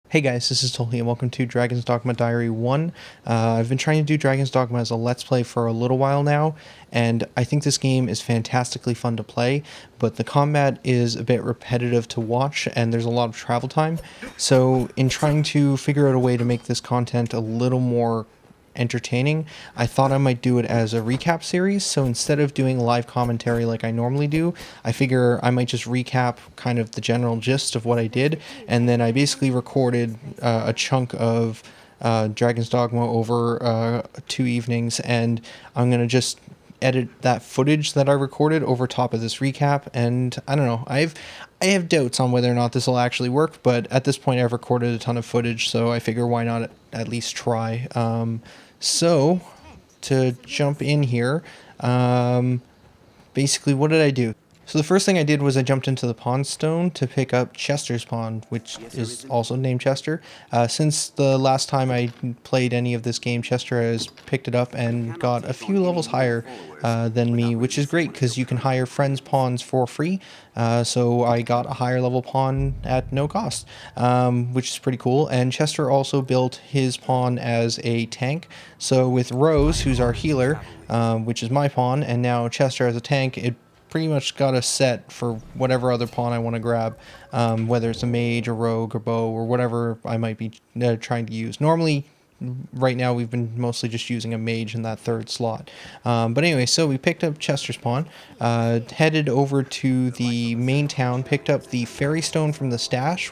Hey guys, this is Tolhi and welcome to Dragon's Dogma Diary 1. I've been trying to do Dragon's Dogma as a Let's Play for a little while now, and I think this game is fantastically fun to play, but the combat is a bit repetitive to watch and there's a lot of travel time. So in trying to figure out a way to make this content a little more entertaining, I thought I might do it as a recap series. So instead of doing live commentary like I normally do, I figure I might just recap kind of the general gist of what I did, and then I basically recorded a chunk of Dragon's Dogma over 2 evenings, and I'm gonna just edit that footage that I recorded over top of this recap. And I don't know, I have doubts on whether or not this will actually work, but at this point I've recorded a ton of footage, so I figure why not at least try. So, to jump in here, basically what did I do? So the first thing I did was I jumped into the Pawn Stone to pick up Chester's Pawn, which is also named Chester. Since the last time I played any of this game, Chester has picked it up and got a few levels higher than me, which is great because you can hire friends' pawns for free. So I got a higher level pawn at no cost, which is pretty cool. And Chester also built his pawn as a tank. So with Rose, who's our healer, which is my pawn, and now Chester as a tank, it pretty much got a set for whatever other pawn I want to grab, whether it's a mage, a rogue, or bow, or whatever I might be trying to use. Normally, right now we've been mostly just using a mage in that third slot. But anyway, so we picked up Chester's Pawn, headed over to the main town, picked up the Fairy Stone from the stash,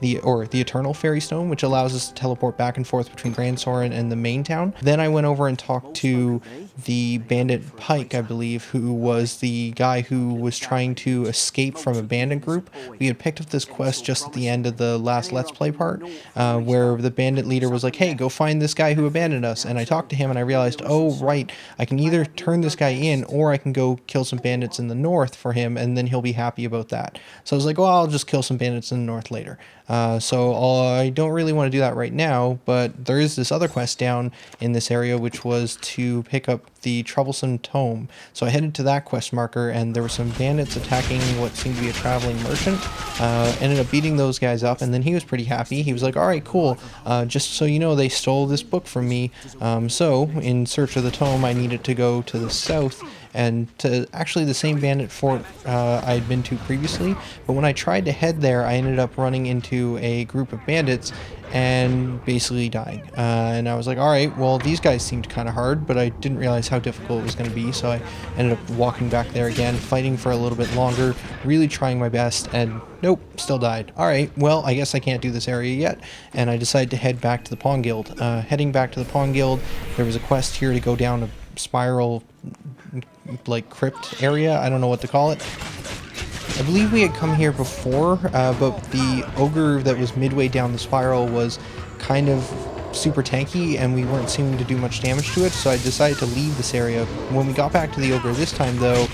the Eternal Fairy Stone, which allows us to teleport back and forth between Grand Soren and the main town. Then I went over and talked to the Bandit Pike, I believe, who was the guy who was trying to escape from a bandit group. We had picked up this quest just at the end of the last Let's Play part, where the bandit leader was like, hey, go find this guy who abandoned us. And I talked to him and I realized, oh, right, I can either turn this guy in or I can go kill some bandits in the north for him and then he'll be happy about that. So I was like, well, I'll just kill some bandits in the north later. So I don't really want to do that right now, but there is this other quest down in this area, which was to pick up the Troublesome Tome. So I headed to that quest marker, and there were some bandits attacking what seemed to be a traveling merchant. Ended up beating those guys up, and then he was pretty happy. He was like, all right, cool. Just so you know, they stole this book from me. So in search of the tome, I needed to go to the south and to actually the same bandit fort I had been to previously. But when I tried to head there, I ended up running into a group of bandits and basically dying. And I was like, all right, well, these guys seemed kind of hard, but I didn't realize how difficult it was going to be. So I ended up walking back there again, fighting for a little bit longer, really trying my best, and nope, still died. All right, well, I guess I can't do this area yet. And I decided to head back to the Pawn Guild. Heading back to the Pawn Guild, there was a quest here to go down a spiral, like, crypt area. I don't know what to call it. I believe we had come here before, but the ogre that was midway down the spiral was kind of super tanky and we weren't seeming to do much damage to it, so I decided to leave this area. When we got back to the ogre this time, though,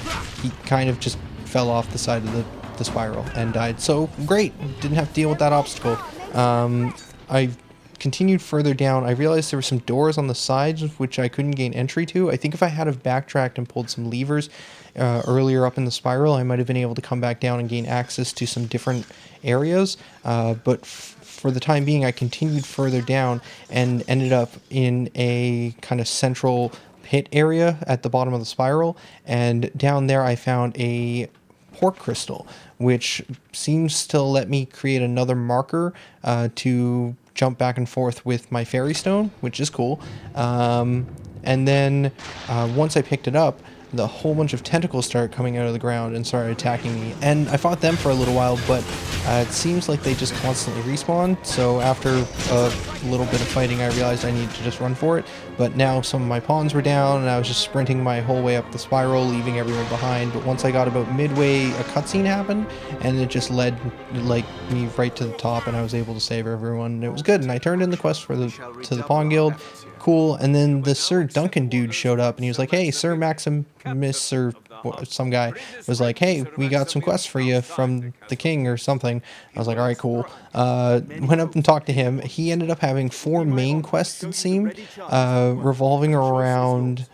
he kind of just fell off the side of the spiral and died. So great, didn't have to deal with that obstacle. I continued further down. I realized there were some doors on the sides which I couldn't gain entry to. I think if I had have backtracked and pulled some levers earlier up in the spiral, I might have been able to come back down and gain access to some different areas. But for the time being, I continued further down and ended up in a kind of central pit area at the bottom of the spiral. And down there I found a pork crystal, which seems to let me create another marker to jump back and forth with my fairy stone, which is cool. And then once I picked it up, the whole bunch of tentacles started coming out of the ground and started attacking me. And I fought them for a little while, but it seems like they just constantly respawn. So after a little bit of fighting, I realized I needed to just run for it. But now some of my pawns were down, and I was just sprinting my whole way up the spiral, leaving everyone behind. But once I got about midway, a cutscene happened, and it just led like me right to the top, and I was able to save everyone. And it was good. And I turned in the quest to the Pawn Guild. Cool. And then the Sir Duncan dude showed up and he was like, hey, Sir Maximus, or some guy was like, hey, we got some quests for you from the king or something. I was like, all right, cool. Went up and talked to him. He ended up having 4 main quests, it seemed, revolving around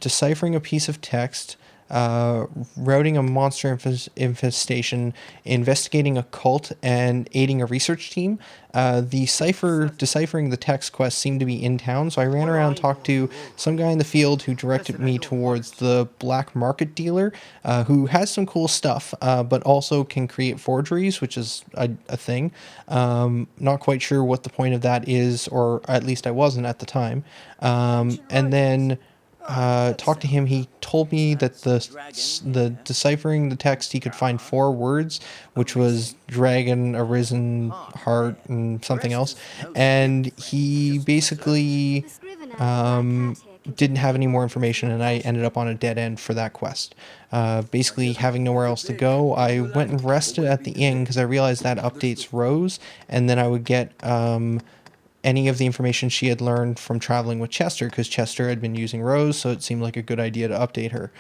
deciphering a piece of text, routing a monster infestation, investigating a cult, and aiding a research team. The deciphering the text quest seemed to be in town, so I ran around, talked to some guy in the field who directed me towards the black market dealer, who has some cool stuff, but also can create forgeries, which is a thing. Not quite sure what the point of that is, or at least I wasn't at the time. And then talked to him. He told me that the deciphering the text, he could find 4 words, which was dragon, arisen, heart, and something else. And he basically didn't have any more information, and I ended up on a dead end for that quest. Basically, having nowhere else to go, I went and rested at the inn because I realized that updates rose, and then I would get any of the information she had learned from traveling with Chester, because Chester had been using Rose, so it seemed like a good idea to update her.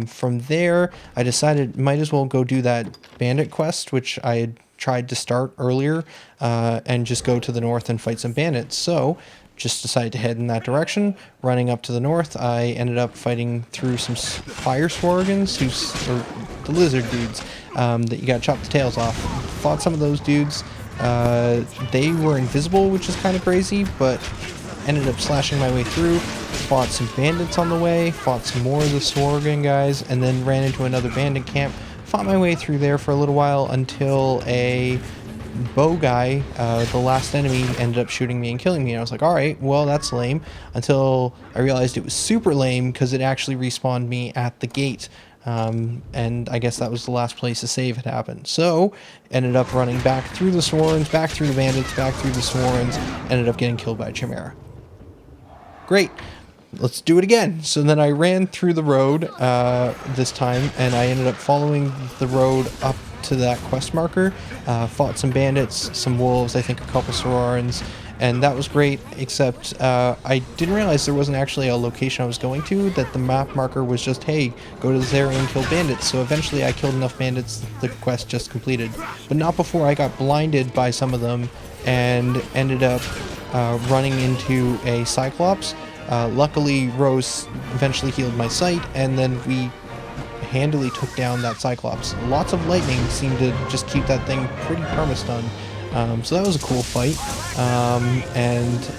From there, I decided might as well go do that bandit quest, which I had tried to start earlier, and just go to the north and fight some bandits. So just decided to head in that direction. Running up to the north, I ended up fighting through some fire sworgans, or the lizard dudes, that you gotta chop the tails off. Fought some of those dudes. They were invisible, which is kind of crazy, but ended up slashing my way through. Fought some bandits on the way, fought some more of the Sworgan guys, and then ran into another bandit camp. Fought my way through there for a little while until a bow guy, the last enemy, ended up shooting me and killing me. And I was like, alright, well, that's lame. Until I realized it was super lame because it actually respawned me at the gate. And I guess that was the last place the save had happened. So, ended up running back through the Sworns, back through the bandits, back through the Sworns, ended up getting killed by a Chimera. Great. Let's do it again. So then I ran through the road this time, and I ended up following the road up to that quest marker, fought some bandits, some wolves, I think a couple Sororans, and that was great, except I didn't realize there wasn't actually a location I was going to, that the map marker was just, hey, go to this area and kill bandits. So eventually I killed enough bandits, the quest just completed. But not before I got blinded by some of them and ended up running into a Cyclops. Luckily, Rose eventually healed my sight, and then we handily took down that Cyclops. Lots of lightning seemed to just keep that thing pretty perma-stunned. So that was a cool fight. And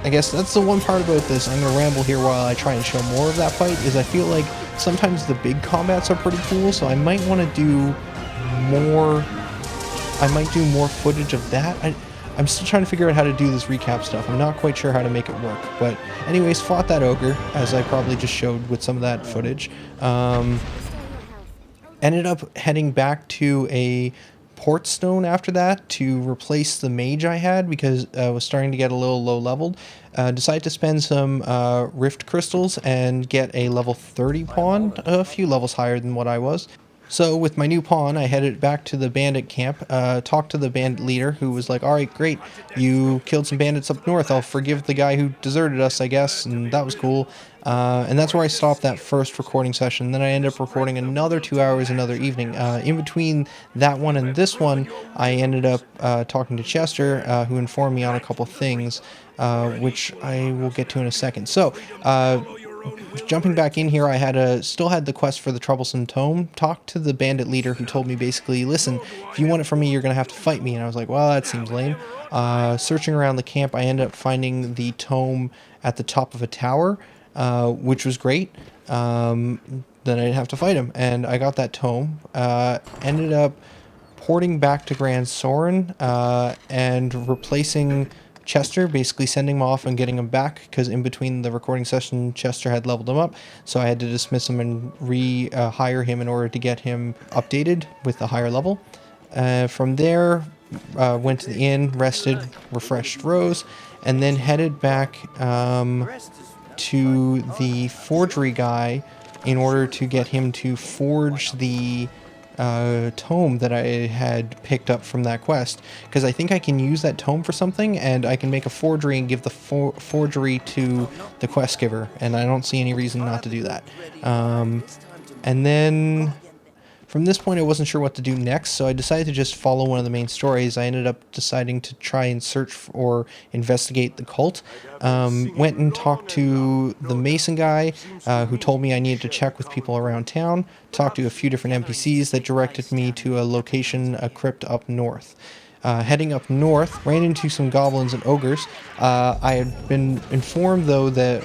I guess that's the one part about this. I'm going to ramble here while I try and show more of that fight, is I feel like sometimes the big combats are pretty cool, so I might want to do more... I might do more footage of that. I'm still trying to figure out how to do this recap stuff. I'm not quite sure how to make it work. But anyways, fought that ogre, as I probably just showed with some of that footage. Ended up heading back to a port stone after that to replace the mage I had, because I was starting to get a little low leveled. Decided to spend some rift crystals and get a level 30 pawn, a few levels higher than what I was. So with my new pawn, I headed back to the bandit camp, talked to the bandit leader, who was like, alright, great, you killed some bandits up north, I'll forgive the guy who deserted us, I guess, and that was cool. And that's where I stopped that first recording session. Then I ended up recording another 2 hours another evening. In between that one and this one, I ended up talking to Chester, who informed me on a couple things, which I will get to in a second. So, jumping back in here, I still had the quest for the Troublesome Tome. Talked to the bandit leader, who told me basically, listen, if you want it from me, you're going to have to fight me. And I was like, well, that seems lame. Searching around the camp, I ended up finding the tome at the top of a tower, which was great. Then I didn't have to fight him, and I got that tome. Ended up porting back to Grand Soren, and replacing Chester, basically sending him off and getting him back, because in between the recording session, Chester had leveled him up, so I had to dismiss him and hire him in order to get him updated with the higher level. From there, went to the inn, rested, refreshed Rose, and then headed back to the forgery guy in order to get him to forge the tome that I had picked up from that quest, because I think I can use that tome for something, and I can make a forgery and give the forgery to the quest giver, and I don't see any reason not to do that. And then From this point, I wasn't sure what to do next, so I decided to just follow one of the main stories. I ended up deciding to try and search or investigate the cult. Went and talked to the Mason guy, who told me I needed to check with people around town, talked to a few different NPCs that directed me to a location, a crypt up north. Heading up north, ran into some goblins and ogres. I had been informed, though, that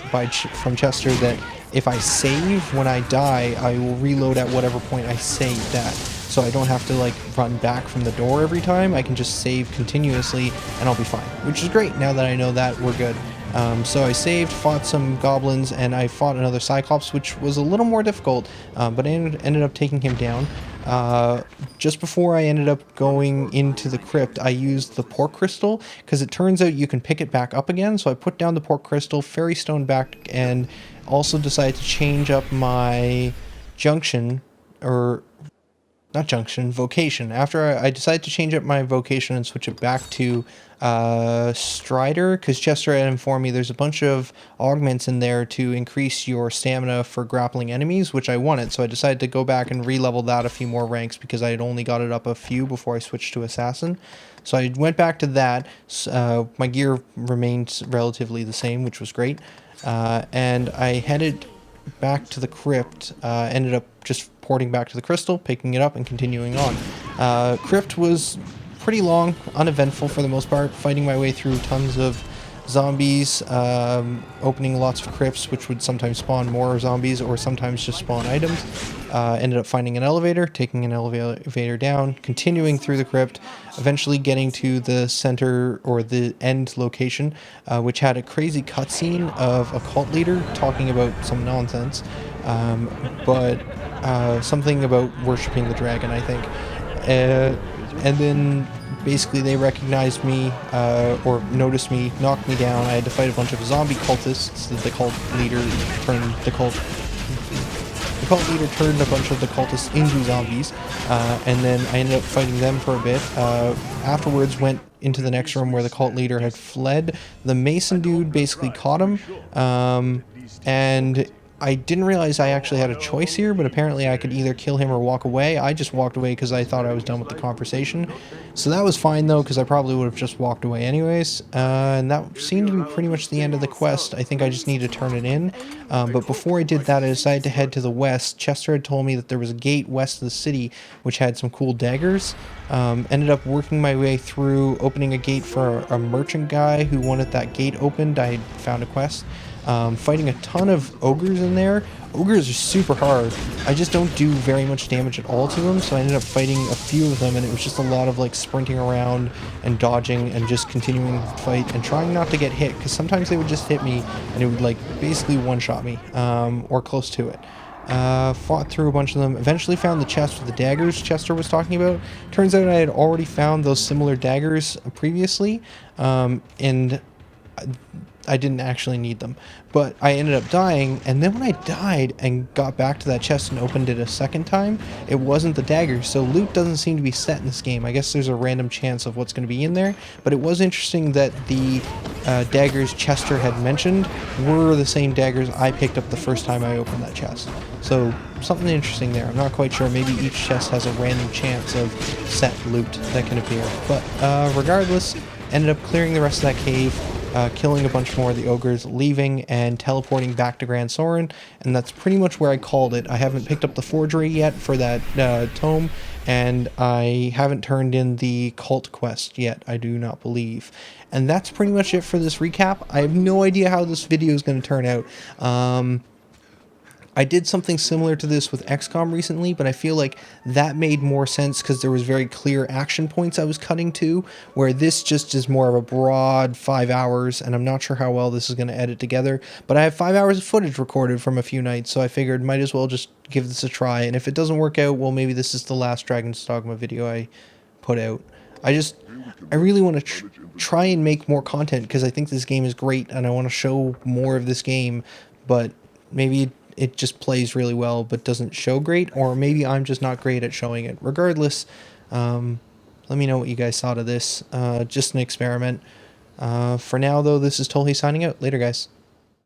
from Chester that if I save when I die, I will reload at whatever point I saved at. So I don't have to like run back from the door every time. I can just save continuously and I'll be fine, which is great. Now that I know that, we're good. So I saved, fought some goblins, and I fought another Cyclops, which was a little more difficult, but I ended up taking him down. Just before I ended up going into the crypt, I used the pork crystal, because it turns out you can pick it back up again. So I put down the pork crystal, fairy stone back, and also decided to change up my junction, or not junction, vocation. After I decided to change up my vocation and switch it back to Strider, because Chester had informed me there's a bunch of augments in there to increase your stamina for grappling enemies, which I wanted. So I decided to go back and re-level that a few more ranks because I had only got it up a few before I switched to Assassin. So I went back to that. My gear remained relatively the same, which was great. And I headed back to the crypt, ended up just porting back to the crystal, picking it up, and continuing on. Crypt was pretty long, uneventful for the most part, fighting my way through tons of zombies, opening lots of crypts, which would sometimes spawn more zombies or sometimes just spawn items. Ended up finding an elevator, taking an elevator down, continuing through the crypt, eventually getting to the center or the end location, which had a crazy cutscene of a cult leader talking about some nonsense, but something about worshipping the dragon, I think. And then basically they recognized me, or noticed me, knocked me down. I had to fight a bunch of zombie cultists. The cult leader turned a bunch of the cultists into zombies, and then I ended up fighting them for a bit. Afterwards went into the next room where the cult leader had fled. The Mason dude basically caught him, and I didn't realize I actually had a choice here, but apparently I could either kill him or walk away. I just walked away because I thought I was done with the conversation. So that was fine, though, because I probably would have just walked away anyways. And that seemed to be pretty much the end of the quest. I think I just need to turn it in. But before I did that, I decided to head to the west. Chester had told me that there was a gate west of the city, which had some cool daggers. Ended up working my way through, opening a gate for a merchant guy who wanted that gate opened. I found a quest. Fighting a ton of ogres in there. Ogres are super hard. I just don't do very much damage at all to them, so I ended up fighting a few of them, and it was just a lot of like sprinting around and dodging and just continuing to fight and trying not to get hit, because sometimes they would just hit me and it would like basically one-shot me, or close to it. Fought through a bunch of them, eventually found the chest with the daggers Chester was talking about. Turns out I had already found those similar daggers previously, and I didn't actually need them, but I ended up dying. And then when I died and got back to that chest and opened it a second time, it wasn't the daggers. So loot doesn't seem to be set in this game. I guess there's a random chance of what's going to be in there, but it was interesting that the daggers Chester had mentioned were the same daggers I picked up the first time I opened that chest. So something interesting there. I'm not quite sure. Maybe each chest has a random chance of set loot that can appear, but regardless, ended up clearing the rest of that cave, killing a bunch more of the ogres, leaving and teleporting back to Grand Soren, and that's pretty much where I called it. I haven't picked up the forgery yet for that tome, and I haven't turned in the cult quest yet, I do not believe. And that's pretty much it for this recap. I have no idea how this video is going to turn out. I did something similar to this with XCOM recently, but I feel like that made more sense because there was very clear action points I was cutting to, where this just is more of a broad 5 hours, and I'm not sure how well this is going to edit together, but I have 5 hours of footage recorded from a few nights, so I figured might as well just give this a try, and if it doesn't work out, well, maybe this is the last Dragon's Dogma video I put out. I really want to try and make more content because I think this game is great, and I want to show more of this game, but maybe it just plays really well but doesn't show great, or maybe I'm just not great at showing it. Regardless, let me know what you guys thought of this. Just an experiment. For now, though, this is Tolhi signing out. Later, guys.